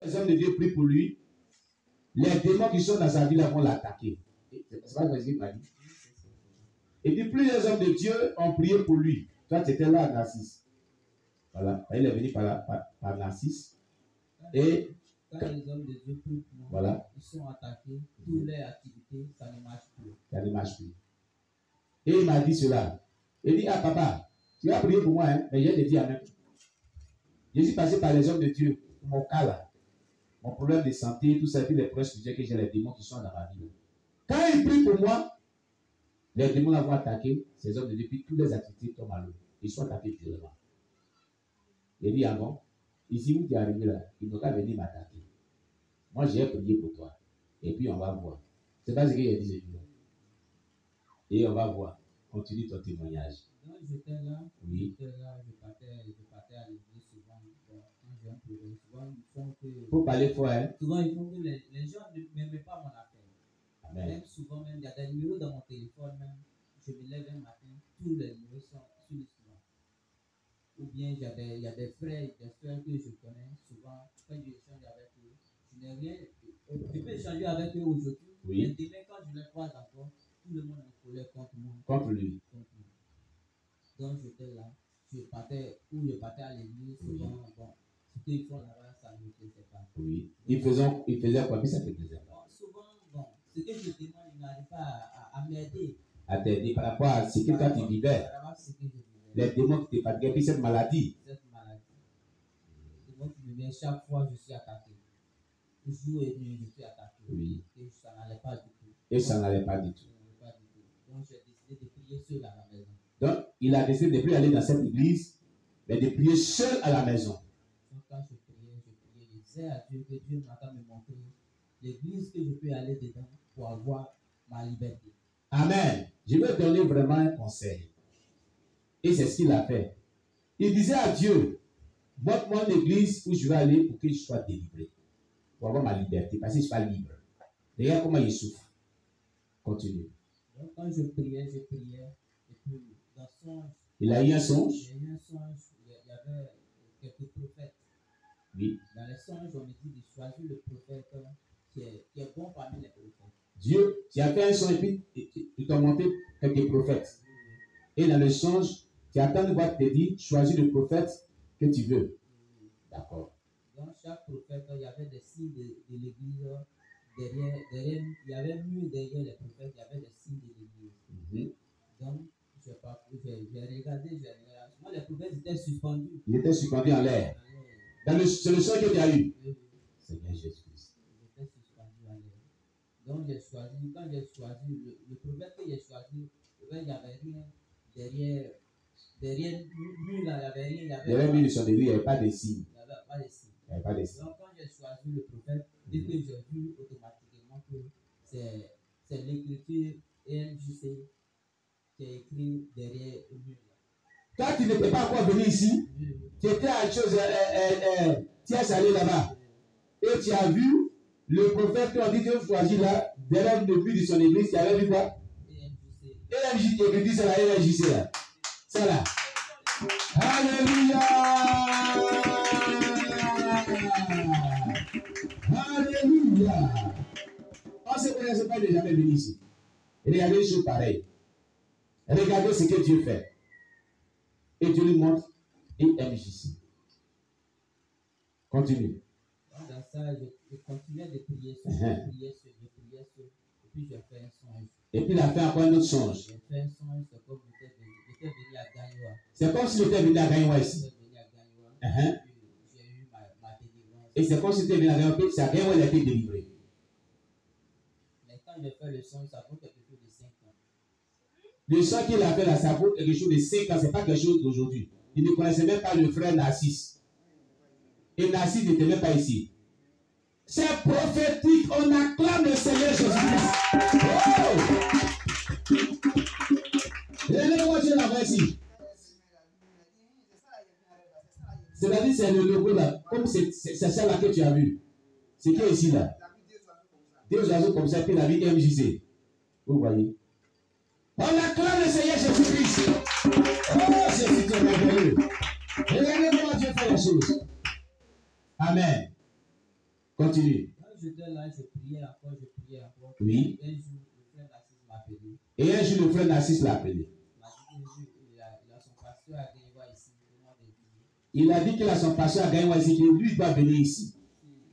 Les hommes de Dieu prient pour lui. Les démons qui sont dans sa vie là vont l'attaquer. C'est pas ce qu'il m'a dit. Et puis plusieurs hommes de Dieu ont prié pour lui. Toi, tu étais là à Narcisse. Voilà. Il est venu par Narcisse. Et quand les hommes de Dieu prient pour moi, voilà. Ils sont attaqués. Toutes leurs activités, ça ne marche plus. Ça ne marche plus. Et il m'a dit cela. Il dit, ah papa, tu vas prier pour moi, hein? Mais je te dis amen. Je suis passé par les hommes de Dieu. Mon cas là. Mon problème de santé, tout ça, puis les problèmes spirituels que j'ai, les démons qui sont dans ma vie. Quand ils prient pour moi, les démons vont attaquer ces hommes de Dieu, puis toutes les activités tombent à l'eau. Ils sont attaqués violemment. Il dit, ah bon, ici où tu es arrivé là, il n'ont qu'à venir m'attaquer. Moi, j'ai prié pour toi. Et puis on va voir. C'est pas ce qu'il a dit ce jour-là. Et on va voir. Continue ton témoignage. Donc j'étais là, oui. J'étais là, je partais à l'église souvent. Bon, quand j'ai un problème, souvent ils font que. Faut parler fort, hein. Souvent ils font que les gens ne m'aiment pas mon affaire. Amen. Même souvent, même, il y a des numéros dans mon téléphone, même. Je me lève un matin, tous les numéros sont sur le souvent. Ou bien il y a des frères, des soeurs que je connais, souvent, quand je échange avec eux, je n'ai rien. Je peux échanger avec eux aujourd'hui, oui. Mais demain, quand je les croise encore, tout le monde est colère contre moi. Contre lui. Donc j'étais là, je partais à l'église, souvent, bon, ce qu'ils font là-bas, ça ne me plaisait pas. Oui. Ils faisaient quoi, puis ça ne te plaisait pas. Souvent, bon, ce que je demande, ils n'arrivent pas à m'aider. À t'aider par rapport à ce que toi tu vivais. Les démons qui te fatiguaient, puis cette maladie. Les démons qui me viennent chaque fois, je suis attaqué. Jour et nuit, je suis attaqué. Oui. Et ça n'allait pas du tout. Et ça n'allait pas du tout. Donc j'ai décidé de prier seul à la maison. Donc il a décidé de ne plus aller dans cette église, mais de prier seul à la maison. Donc quand je priais, je disais à Dieu que Dieu m'attend me montrer l'église que je peux aller dedans pour avoir ma liberté. Amen. Je vais donner vraiment un conseil. Et c'est ce qu'il a fait. Il disait à Dieu, montre-moi une église où je vais aller pour que je sois délivré. Pour avoir ma liberté, parce que je ne suis pas libre. Regarde comment il souffre. Continue. Donc quand je priais, et puis dans songe, il a eu un songe. Il y a eu un songe, il y avait quelques prophètes. Oui. Dans les songes, on me dit de choisir le prophète qui est bon parmi les prophètes. Dieu, tu as fait un songe et puis tu t'as montré quelques prophètes. Et dans le songe, tu attends de voir te dire, choisis le prophète que tu veux. D'accord. Dans chaque prophète, il y avait des signes de l'église. Derrière, il y avait mieux derrière les prophètes, il y avait des signes de l'église. Donc, j'ai regardé. Moi, les prophètes étaient suspendus. Ils étaient suspendus en l'air. C'est le songe que tu as eu. Seigneur Jésus-Christ. Ils étaient suspendus en l'air. Donc, j'ai choisi, quand j'ai choisi, le prophète que j'ai choisi, il n'y avait rien derrière lui, là, il n'y avait rien. Derrière lui, il n'y avait pas de signes. Il n'y avait pas de signes. Il n'y avait pas de signes. Donc, quand j'ai choisi le prophète, dès que j'ai vu automatiquement que c'est l'écriture EMJC qui est écrit derrière lui. Toi, tu n'étais pas encore venu ici. Tu étais à chose, tu es allé là-bas. Et tu as vu le prophète qui a dit que tu choisis là, derrière le but de son église, tu avais vu quoi? EMJC, écrit c'est la EMJC là. C'est là. Alléluia! Alléluia! On ne se connaissait pas de jamais venu ici. Regardez les choses pareilles. Regardez ce que Dieu fait. Et Dieu lui montre EMJC. Continue. Dans ça, je continuais de prier sur, je priais sur. Et puis j'ai fait un songe. Et puis il a fait encore un autre songe. J'ai fait un songe, c'est comme j'étais venu à Gagnoa. C'est comme si j'étais venu à Gagnoa ici. J'étais venu à Gagnoa. J'ai eu ma délivrance. Et c'est comme si j'étais venu à Gagnoa, c'est à Gagnoa il a été délivré. Mais quand j'ai fait le songe, ça vaut quelque chose de 5 ans. Le songe qu'il a fait là, ça vaut quelque chose de 5 ans, c'est pas quelque chose d'aujourd'hui. Il ne connaissait même pas le frère Narcisse. Et Narcisse n'était même pas ici. C'est prophétique, on acclame le Seigneur Jésus-Christ. Oh! Regardez-moi Dieu là-bas ici. C'est-à-dire, c'est le logo là. Comme c'est ça là que tu as vu. C'est qui est ici là? Deux oiseaux comme ça, puis la vie MJC. Vous voyez? On acclame le Seigneur Jésus-Christ. Oh, c'est merveilleux. Regardez comment Dieu fait les choses. Amen. Continue. Quand j'étais là, je priais encore, je priais encore. Oui. Un jour, le frère Narcisse m'a appelé. Et un jour, le frère Narcisse l'a appelé. Il a son pasteur à Guéniwa ici. Il a dit qu'il a son pasteur à Guéniwa ici, que lui doit venir ici.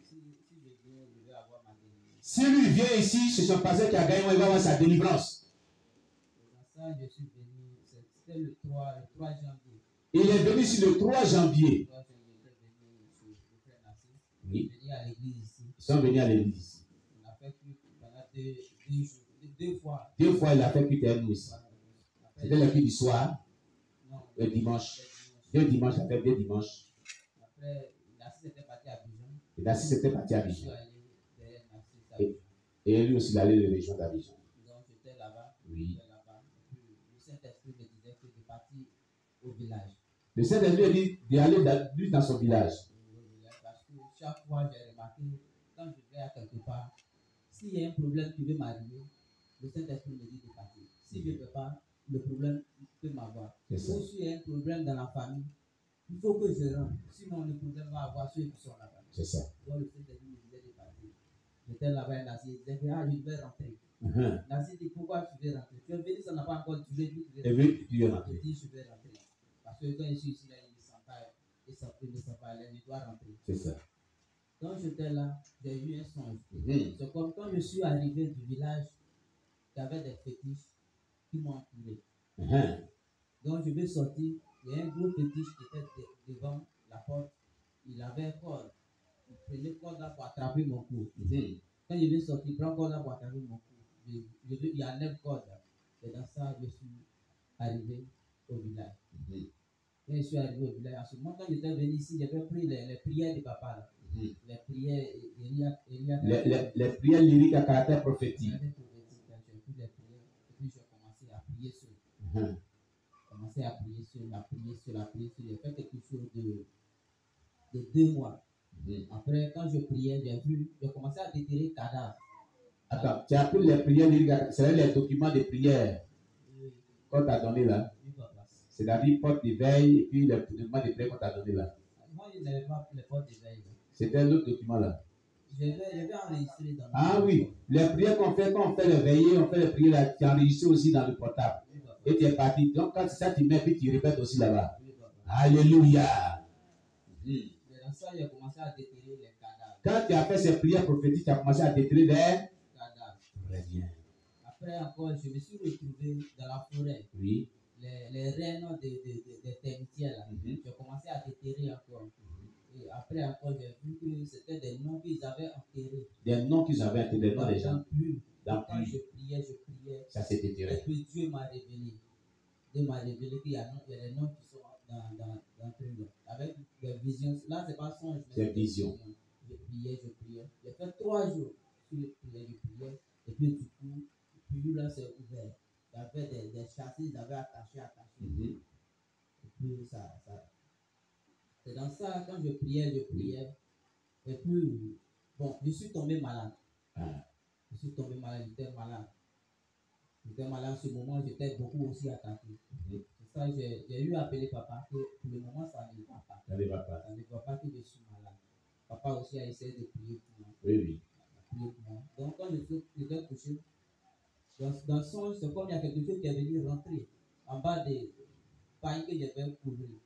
Si je viens, je vais avoir ma délivrance. Si lui vient ici, c'est son pasteur qui a gagné, il va avoir sa délivrance. Dans ça, je suis venu, c'était le 3 janvier. Il est venu ici le 3 janvier. Oui. À l'église ici. Ils sont venus à l'église ici. On a fait culte pendant 2 jours, 2 fois. 2 fois, il a fait culte avec nous ici. C'était le culte du soir, non, le dimanche. 2 dimanches, il a fait 2 dimanches. Après, Narcisse était parti à Abidjan. Et Narcisse était parti à Je Abidjan. suis allé derrière Narcisse à Abidjan. Et lui aussi, il allait de la région d'Abidjan. Donc, j'étais là-bas. Oui. Le Saint-Esprit me disait que de partir au village. Le Saint-Esprit a dit d'aller dans son village. Parce que chaque fois, j'ai remarqué, quand je vais à quelque part, s'il y a un problème qui veut m'arriver, le Saint-Esprit me dit de partir. Si je ne peux pas, le problème peut m'avoir. Ou s'il y a un problème dans la famille, il faut que je rentre. Sinon, le problème va avoir ceux qui sont là-bas. C'est ça. Donc, le Saint-Esprit me disait de partir. J'étais là-bas et Nassi disait, je vais rentrer. Nassi dit, pourquoi tu veux rentrer? Tu es venu, ça n'a pas encore duré. Tu veux rentrer. Je dis, je vais rentrer. Parce que quand je suis ici, là, il ne sent pas, il ne sent pas, il doit rentrer. C'est ça. Quand j'étais là, j'ai eu un songe. C'est comme quand je suis arrivé du village, il y avait des fétiches qui m'ont entouré. Donc je vais sortir, il y a un gros fétiche qui était devant la porte. Il avait un corde. Il prenait corde là pour attraper mon cou. Quand je vais sortir, il prend corde là pour attraper mon cou. Il y a 9 cordes. Et dans ça, je suis arrivé au village. Quand je suis arrivé au village, à ce moment, quand j'étais venu ici, j'avais pris les prières de papa. Là. Les prières, les prières lyriques à caractère prophétique. J'ai pris les prières et puis j'ai commencé à prier sur. Commencé à prier sur, la prier sur. J'ai fait quelque chose de 2 mois. Après, quand je priais, j'ai commencé à déterrer le cadavre. Attends, tu as pris les prières lyriques, c'est les documents de prière qu'on t'a donné là. C'est-à-dire porte d'éveil et puis les documents de prière qu'on t'a donné là. Moi, je n'avais pas les portes d'éveil. C'était un autre document là. Je vais enregistrer dans Ah oui, les prières qu'on fait, quand on fait le veillée, on fait les prières là, tu enregistres aussi dans le portable. Et tu es parti. Donc quand c'est ça, tu mets puis tu répètes aussi là-bas. Alléluia. Dans ça, j'ai commencé à déterrer les cadavres. Quand tu as fait ces prières prophétiques, tu as commencé à déterrer les cadavres. Très bien. Après encore, je me suis retrouvé dans la forêt. Oui. Les rênes des termitières là. J'ai commencé à déterrer encore. Et après encore, j'ai vu que c'était des noms qu'ils avaient enterrés. Des noms qu'ils avaient enterrés, des noms des gens. Quand je priais. Ça s'est déterré. Et puis Dieu m'a révélé. Dieu m'a révélé qu'il y a des noms qui sont dans le nom. Avec des visions. Là, c'est pas songe. C'est vision. Je priais. J'ai fait 3 jours. Je priais. Et puis du coup, là, c'est ouvert. Il y avait des chassis, ils avaient attaché. Et puis ça. C'est dans ça, quand je priais. Et puis, bon, je suis tombé malade. J'étais malade. En ce moment, j'étais beaucoup aussi attaqué. C'est ça, j'ai eu à appeler papa que pour le moment, ça ne va pas. Ça ne va pas que je suis malade. Papa aussi a essayé de prier pour moi. Oui. Donc, quand j'étais couché, dans le songe, c'est comme il y a quelque chose qui est venu rentrer en bas des pailles que j'avais couvertes.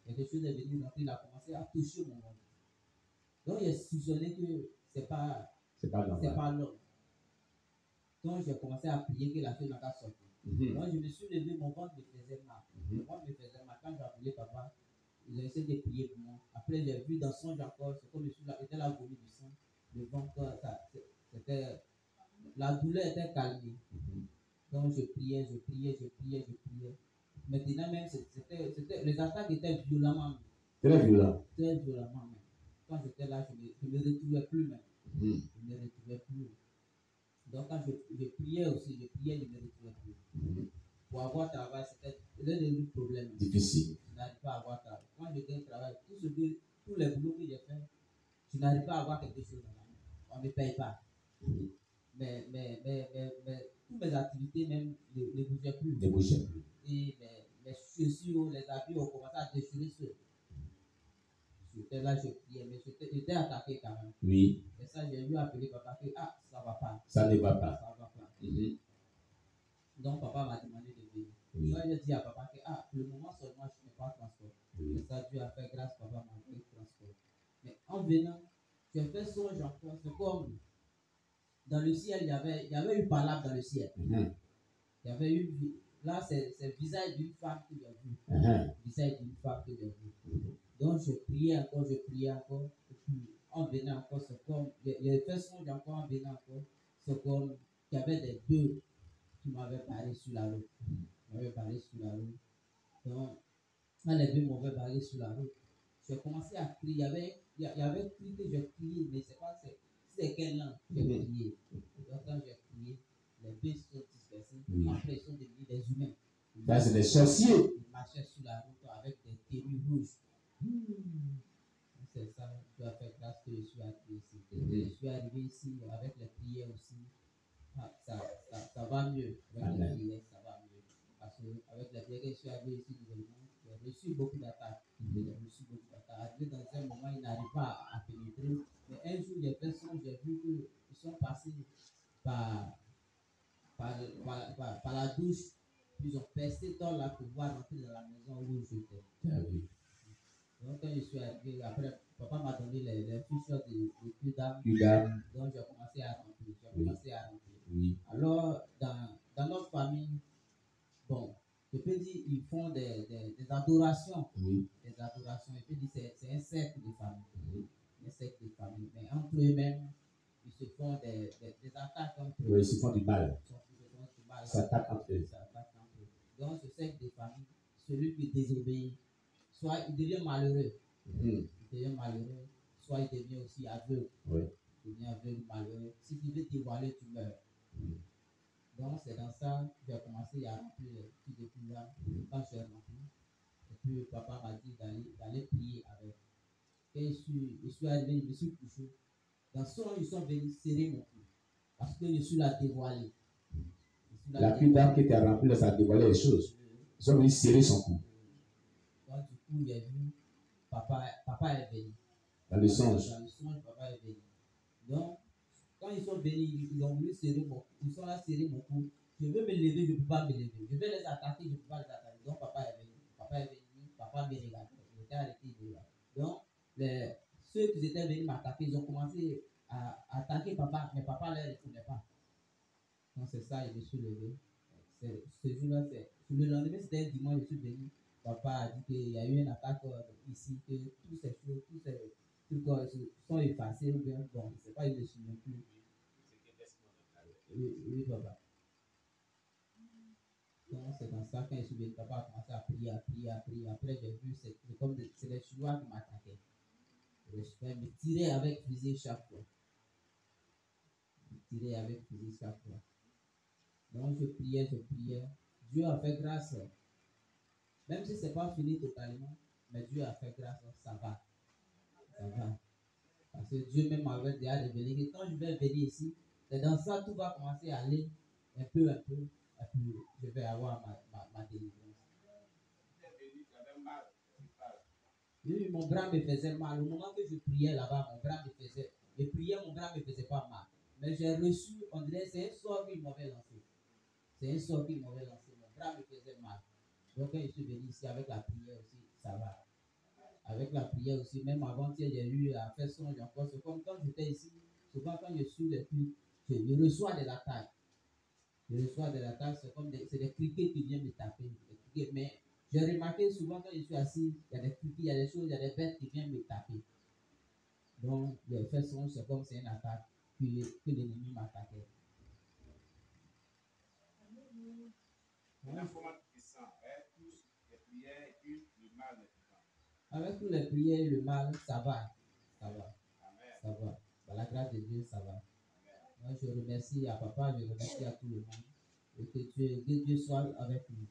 Quelque chose est venu rentrer, il a commencé à toucher mon ventre. Donc, il a soupçonné que c'est pas l'homme. Donc, j'ai commencé à prier que la chose n'a pas sorti. Donc, je me suis levé, mon ventre me faisait mal. Mon ventre me faisait mal. Quand j'ai appelé papa, il a essayé de prier pour moi. Après, j'ai vu dans le songe encore, c'est comme était la vomi du sang. Le ventre, la douleur était calmée. Donc, je priais. Maintenant, même, les attaques étaient violemment. Très violent. Très violemment même. Quand j'étais là, je ne me retrouvais plus même. Je ne me retrouvais plus. Donc quand je priais aussi, je ne me retrouvais plus. Pour avoir travail, c'était un problème. Difficile. Je n'arrive pas à avoir travail. Quand j'étais au travail, tous les boulots que j'ai fait, je n'arrive pas à avoir quelque chose dans la main. On ne me paye pas. Mais toutes mes activités même ne bougeaient plus. Et mes chaussures, les habits ont commencé à déchirer. J'étais là, je priais, mais j'étais attaqué quand même. Oui. ça, j'ai eu appeler papa que ah, ça va pas. Ça ne va pas. Ça va pas. Mhm. Donc, papa m'a demandé de venir. Oui. Moi, j'ai dit à papa que ah, pour le moment seulement, je n'ai pas de transport. Oui. Mais ça, Dieu a fait grâce, papa m'a fait transport. Mais en venant, j'ai fait songe encore. C'est comme dans le ciel, il y avait une parole dans le ciel. Mhm. Il y avait une. Là, c'est le visage d'une femme que j'ai vu. Mhm. Le visage d'une femme que j'ai vu. Donc, je priais encore. Et puis, en venant encore, c'est comme. Il fait songe encore en venant encore. C'est comme qu'il y avait des bœufs qui m'avaient parlé sur la route. Donc, quand les bœufs m'avaient parlé sur la route, j'ai commencé à crier. Il y avait cri que j'ai crié, mais c'est pas c'est quelle langue j'ai crié. Donc, quand j'ai crié, les bœufs sont dispersés. Oui. Après, ils sont devenus des humains. Là, c'est des sorciers. Ils marchaient sur la route avec des tenues rouges. C'est ça, tu as fait grâce que je suis arrivé ici. Je suis arrivé ici avec les prières aussi. Ah, ça va mieux. Avec les prières, ça va mieux. Parce qu'avec les prières, je suis arrivé ici nouvellement. J'ai reçu beaucoup d'attaques. Arrivé dans un moment, ils n'arrivent pas à pénétrer. Mais un jour, les personnes, j'ai vu qu'ils sont passés par la douche. Puis ils ont percé dans là pour pouvoir rentrer dans la maison où j'étais. Donc, quand je suis arrivé, après, papa m'a donné les fiches de Kudam. Donc, j'ai commencé à remplir. Oui. Alors, dans notre famille, bon, je peux dire, ils font des adorations. Oui. Des adorations. Je peux dire, c'est un cercle de famille. Un cercle de famille. Mais entre eux-mêmes, ils se font des attaques entre eux. Oui, ils se font du mal. Ils s'attaquent entre eux. Donc, ce cercle de famille, celui qui désobéit, soit il devient malheureux. Mhm. Il devient malheureux, soit il devient aussi aveugle. Oui. Il devient aveugle, malheureux. Si tu veux dévoiler, tu meurs. Mhm. Donc, c'est dans ça que j'ai commencé à remplir les petits documents là. Quand j'ai rempli, et puis papa m'a dit d'aller prier avec. Et je suis arrivé, je me suis couché. Dans ce moment, ils sont venus serrer mon cou. Parce que je suis là dévoilé. La plus dame qui était remplie, ça a dévoilé les choses. Ils sont venus serrer son cou. Donc, du coup, il a vu, papa est venu. Dans le songe. Dans le songe, papa est venu. Donc, quand ils sont venus, ils ont voulu serrer mon cou. Ils sont là serrer mon cou. Je veux me lever, je ne peux pas me lever. Je vais les attaquer, je ne peux pas les attaquer. Donc, papa est venu. Papa me regardait. Il était arrêté, il regardait. Donc, ceux qui étaient venus m'attaquer, ils ont commencé à attaquer papa, mais papa ne les répondait pas. Donc, c'est ça, je me suis levé. Ce jour-là, le lendemain, c'était un dimanche, je suis venu. Papa a dit qu'il y a eu une attaque ici, que toutes ces choses, tous ces trucs sont effacés, ou bien, bon, je ne sais pas, il ne se souvient plus. Oui, papa. Donc, c'est dans ça, quand je suis venu, papa a commencé à prier. Après, j'ai vu, c'est comme c'est les Chinois qui m'attaquaient. Les Chinois me tiraient avec fusil chaque fois. Donc, je priais. Dieu a fait grâce. Même si ce n'est pas fini totalement, mais Dieu a fait grâce, ça va. Parce que Dieu même m'avait déjà révélé que quand je vais venir ici, c'est dans ça tout va commencer à aller un peu, et puis je vais avoir ma délivrance. Oui, mon bras me faisait mal. Au moment que je priais là-bas, mon bras me faisait. Je priais, mon bras ne me faisait pas mal. Mais j'ai reçu, on dirait, c'est un sort qu'il m'avait lancé. Mon bras me faisait mal. Donc, quand je suis venu ici avec la prière aussi, ça va. Avec la prière aussi, même avant-hier, j'ai eu à faire songe encore. C'est comme quand j'étais ici, souvent quand je suis les plus, je reçois de l'attaque. C'est comme c'est des criquets qui viennent me taper. Mais j'ai remarqué souvent quand je suis assis, il y a des criquets, il y a des choses, il y a des bêtes qui viennent me taper. Donc, les faits songe, c'est comme c'est une attaque que l'ennemi m'attaquait. Avec toutes les prières et le mal, ça va. Par la grâce de Dieu, ça va. Moi, je remercie à papa, je remercie à tout le monde. Et que Dieu soit avec nous.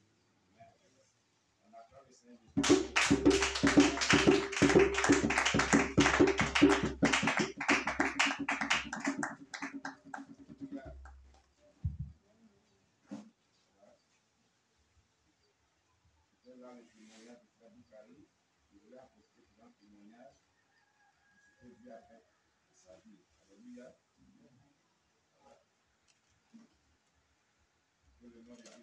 Alléluia. Que le nom de Dieu